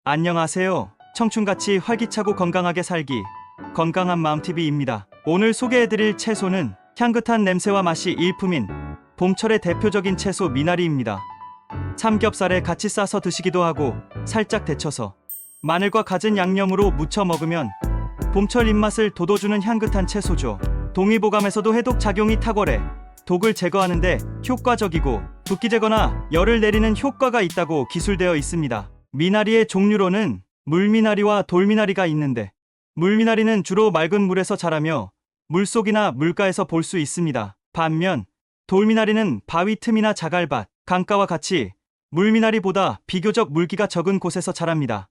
안녕하세요. 청춘같이 활기차고 건강하게 살기 건강한 마음TV입니다. 오늘 소개해드릴 채소는 향긋한 냄새와 맛이 일품인 봄철의 대표적인 채소 미나리입니다. 삼겹살에 같이 싸서 드시기도 하고 살짝 데쳐서 마늘과 갖은 양념으로 무쳐 먹으면 봄철 입맛을 돋워주는 향긋한 채소죠. 동의보감에서도 해독 작용이 탁월해 독을 제거하는데 효과적이고 붓기 제거나 열을 내리는 효과가 있다고 기술되어 있습니다. 미나리의 종류로는 물미나리와 돌미나리가 있는데 물미나리는 주로 맑은 물에서 자라며 물속이나 물가에서 볼 수 있습니다. 반면 돌미나리는 바위 틈이나 자갈밭, 강가와 같이 물미나리보다 비교적 물기가 적은 곳에서 자랍니다.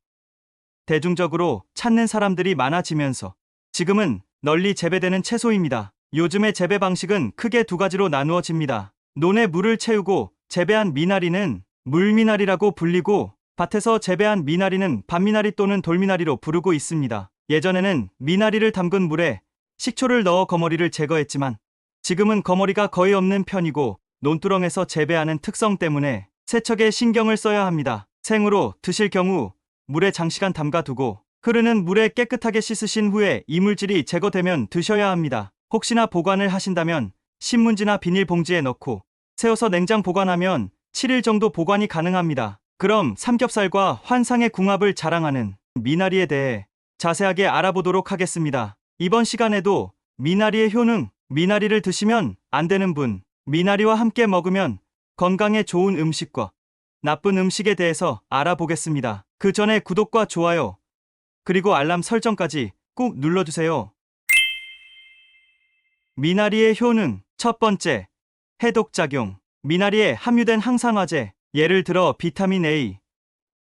대중적으로 찾는 사람들이 많아지면서 지금은 널리 재배되는 채소입니다. 요즘의 재배 방식은 크게 두 가지로 나누어집니다. 논에 물을 채우고 재배한 미나리는 물미나리라고 불리고 밭에서 재배한 미나리는 밭미나리 또는 돌미나리로 부르고 있습니다. 예전에는 미나리를 담근 물에 식초를 넣어 거머리를 제거했지만 지금은 거머리가 거의 없는 편이고 논두렁에서 재배하는 특성 때문에 세척에 신경을 써야 합니다. 생으로 드실 경우 물에 장시간 담가두고 흐르는 물에 깨끗하게 씻으신 후에 이물질이 제거되면 드셔야 합니다. 혹시나 보관을 하신다면 신문지나 비닐봉지에 넣고 세워서 냉장 보관하면 7일 정도 보관이 가능합니다. 그럼 삼겹살과 환상의 궁합을 자랑하는 미나리에 대해 자세하게 알아보도록 하겠습니다. 이번 시간에도 미나리의 효능, 미나리를 드시면 안 되는 분, 미나리와 함께 먹으면 건강에 좋은 음식과 나쁜 음식에 대해서 알아보겠습니다. 그 전에 구독과 좋아요, 그리고 알람 설정까지 꼭 눌러주세요. 미나리의 효능, 첫 번째, 해독작용. 미나리에 함유된 항산화제, 예를 들어 비타민 A,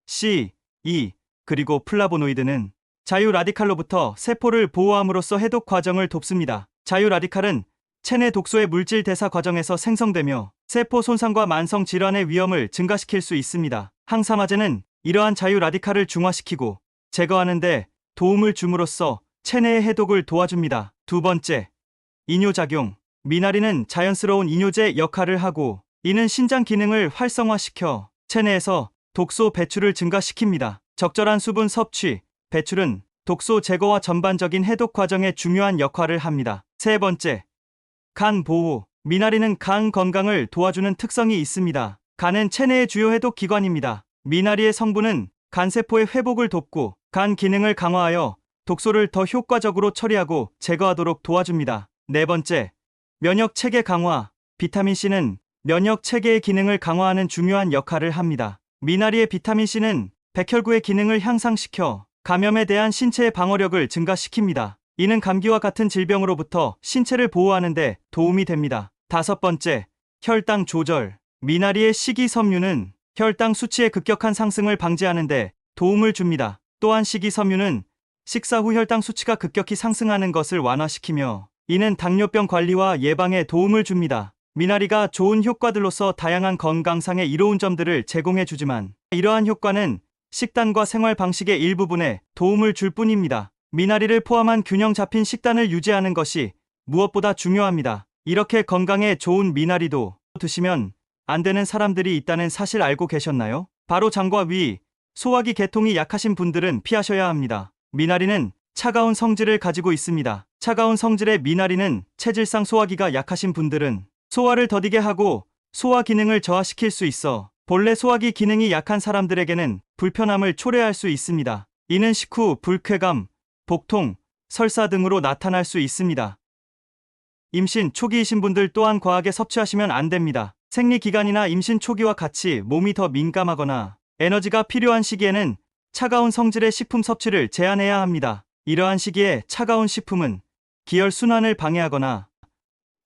C, E, 그리고 플라보노이드는 자유라디칼로부터 세포를 보호함으로써 해독 과정을 돕습니다. 자유라디칼은 체내 독소의 물질 대사 과정에서 생성되며 세포 손상과 만성 질환의 위험을 증가시킬 수 있습니다. 항산화제는 이러한 자유라디칼을 중화시키고 제거하는 데 도움을 줌으로써 체내의 해독을 도와줍니다. 두 번째, 이뇨작용. 미나리는 자연스러운 이뇨제 역할을 하고 이는 신장 기능을 활성화시켜 체내에서 독소 배출을 증가시킵니다. 적절한 수분 섭취, 배출은 독소 제거와 전반적인 해독 과정에 중요한 역할을 합니다. 세 번째, 간 보호. 미나리는 간 건강을 도와주는 특성이 있습니다. 간은 체내의 주요 해독 기관입니다. 미나리의 성분은 간세포의 회복을 돕고 간 기능을 강화하여 독소를 더 효과적으로 처리하고 제거하도록 도와줍니다. 네 번째, 면역 체계 강화. 비타민C는 면역 체계의 기능을 강화하는 중요한 역할을 합니다. 미나리의 비타민C는 백혈구의 기능을 향상시켜 감염에 대한 신체의 방어력을 증가시킵니다. 이는 감기와 같은 질병으로부터 신체를 보호하는 데 도움이 됩니다. 다섯 번째, 혈당 조절. 미나리의 식이섬유는 혈당 수치의 급격한 상승을 방지하는 데 도움을 줍니다. 또한 식이섬유는 식사 후 혈당 수치가 급격히 상승하는 것을 완화시키며 이는 당뇨병 관리와 예방에 도움을 줍니다. 미나리가 좋은 효과들로서 다양한 건강상의 이로운 점들을 제공해 주지만 이러한 효과는 식단과 생활 방식의 일부분에 도움을 줄 뿐입니다. 미나리를 포함한 균형 잡힌 식단을 유지하는 것이 무엇보다 중요합니다. 이렇게 건강에 좋은 미나리도 드시면 안 되는 사람들이 있다는 사실 알고 계셨나요? 바로 장과 위, 소화기 계통이 약하신 분들은 피하셔야 합니다. 미나리는 차가운 성질을 가지고 있습니다. 차가운 성질의 미나리는 체질상 소화기가 약하신 분들은 소화를 더디게 하고 소화 기능을 저하시킬 수 있어 본래 소화기 기능이 약한 사람들에게는 불편함을 초래할 수 있습니다. 이는 식후 불쾌감, 복통, 설사 등으로 나타날 수 있습니다. 임신 초기이신 분들 또한 과하게 섭취하시면 안 됩니다. 생리기간이나 임신 초기와 같이 몸이 더 민감하거나 에너지가 필요한 시기에는 차가운 성질의 식품 섭취를 제한해야 합니다. 이러한 시기에 차가운 식품은 기혈순환을 방해하거나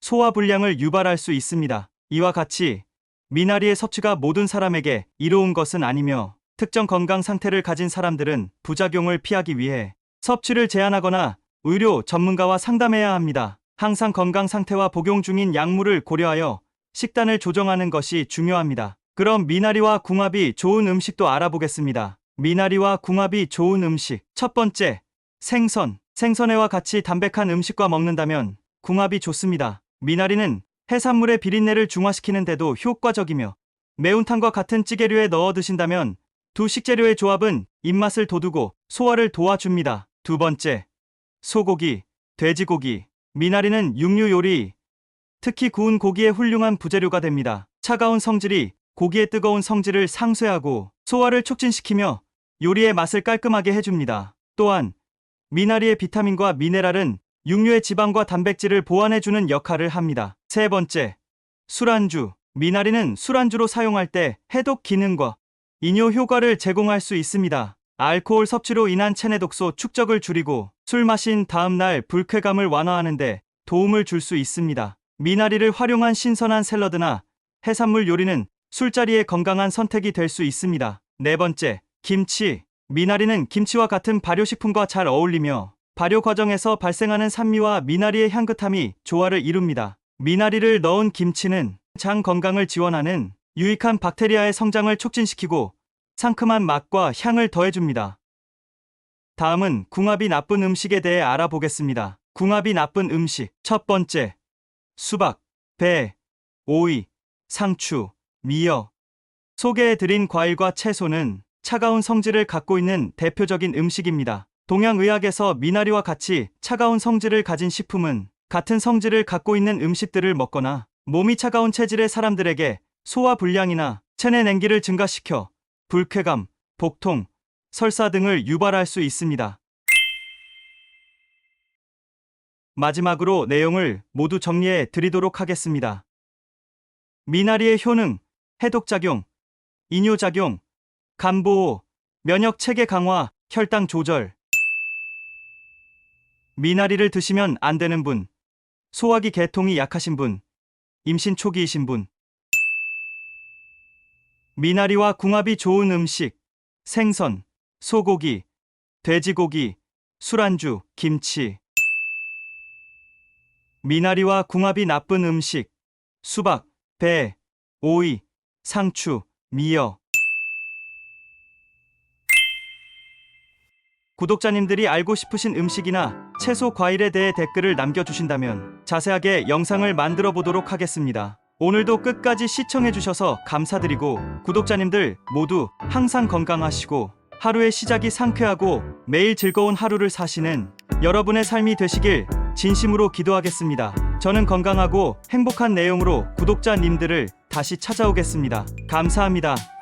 소화불량을 유발할 수 있습니다. 이와 같이 미나리의 섭취가 모든 사람에게 이로운 것은 아니며 특정 건강 상태를 가진 사람들은 부작용을 피하기 위해 섭취를 제한하거나 의료 전문가와 상담해야 합니다. 항상 건강 상태와 복용 중인 약물을 고려하여 식단을 조정하는 것이 중요합니다. 그럼 미나리와 궁합이 좋은 음식도 알아보겠습니다. 미나리와 궁합이 좋은 음식. 첫 번째, 생선. 생선회와 같이 담백한 음식과 먹는다면 궁합이 좋습니다. 미나리는 해산물의 비린내를 중화시키는 데도 효과적이며 매운탕과 같은 찌개류에 넣어 드신다면 두 식재료의 조합은 입맛을 돋우고 소화를 도와줍니다. 두 번째, 소고기, 돼지고기. 미나리는 육류 요리, 특히 구운 고기의 훌륭한 부재료가 됩니다. 차가운 성질이 고기의 뜨거운 성질을 상쇄하고 소화를 촉진시키며 요리의 맛을 깔끔하게 해줍니다. 또한 미나리의 비타민과 미네랄은 육류의 지방과 단백질을 보완해주는 역할을 합니다. 세 번째, 술안주. 미나리는 술안주로 사용할 때 해독 기능과 이뇨 효과를 제공할 수 있습니다. 알코올 섭취로 인한 체내 독소 축적을 줄이고 술 마신 다음 날 불쾌감을 완화하는 데 도움을 줄 수 있습니다. 미나리를 활용한 신선한 샐러드나 해산물 요리는 술자리의 건강한 선택이 될 수 있습니다. 네 번째, 김치. 미나리는 김치와 같은 발효식품과 잘 어울리며 발효 과정에서 발생하는 산미와 미나리의 향긋함이 조화를 이룹니다. 미나리를 넣은 김치는 장 건강을 지원하는 유익한 박테리아의 성장을 촉진시키고 상큼한 맛과 향을 더해줍니다. 다음은 궁합이 나쁜 음식에 대해 알아보겠습니다. 궁합이 나쁜 음식. 첫 번째, 수박, 배, 오이, 상추, 미역. 소개해드린 과일과 채소는 차가운 성질을 갖고 있는 대표적인 음식입니다. 동양의학에서 미나리와 같이 차가운 성질을 가진 식품은 같은 성질을 갖고 있는 음식들을 먹거나 몸이 차가운 체질의 사람들에게 소화 불량이나 체내 냉기를 증가시켜 불쾌감, 복통, 설사 등을 유발할 수 있습니다. 마지막으로 내용을 모두 정리해 드리도록 하겠습니다. 미나리의 효능, 해독작용, 이뇨작용, 간보호, 면역체계 강화, 혈당 조절. 미나리를 드시면 안 되는 분, 소화기 계통이 약하신 분, 임신 초기이신 분. 미나리와 궁합이 좋은 음식, 생선, 소고기, 돼지고기, 술안주, 김치. 미나리와 궁합이 나쁜 음식, 수박, 배, 오이, 상추, 미역. 구독자님들이 알고 싶으신 음식이나 채소, 과일에 대해 댓글을 남겨주신다면 자세하게 영상을 만들어 보도록 하겠습니다. 오늘도 끝까지 시청해주셔서 감사드리고 구독자님들 모두 항상 건강하시고 하루의 시작이 상쾌하고 매일 즐거운 하루를 사시는 여러분의 삶이 되시길 진심으로 기도하겠습니다. 저는 건강하고 행복한 내용으로 구독자님들을 다시 찾아오겠습니다. 감사합니다.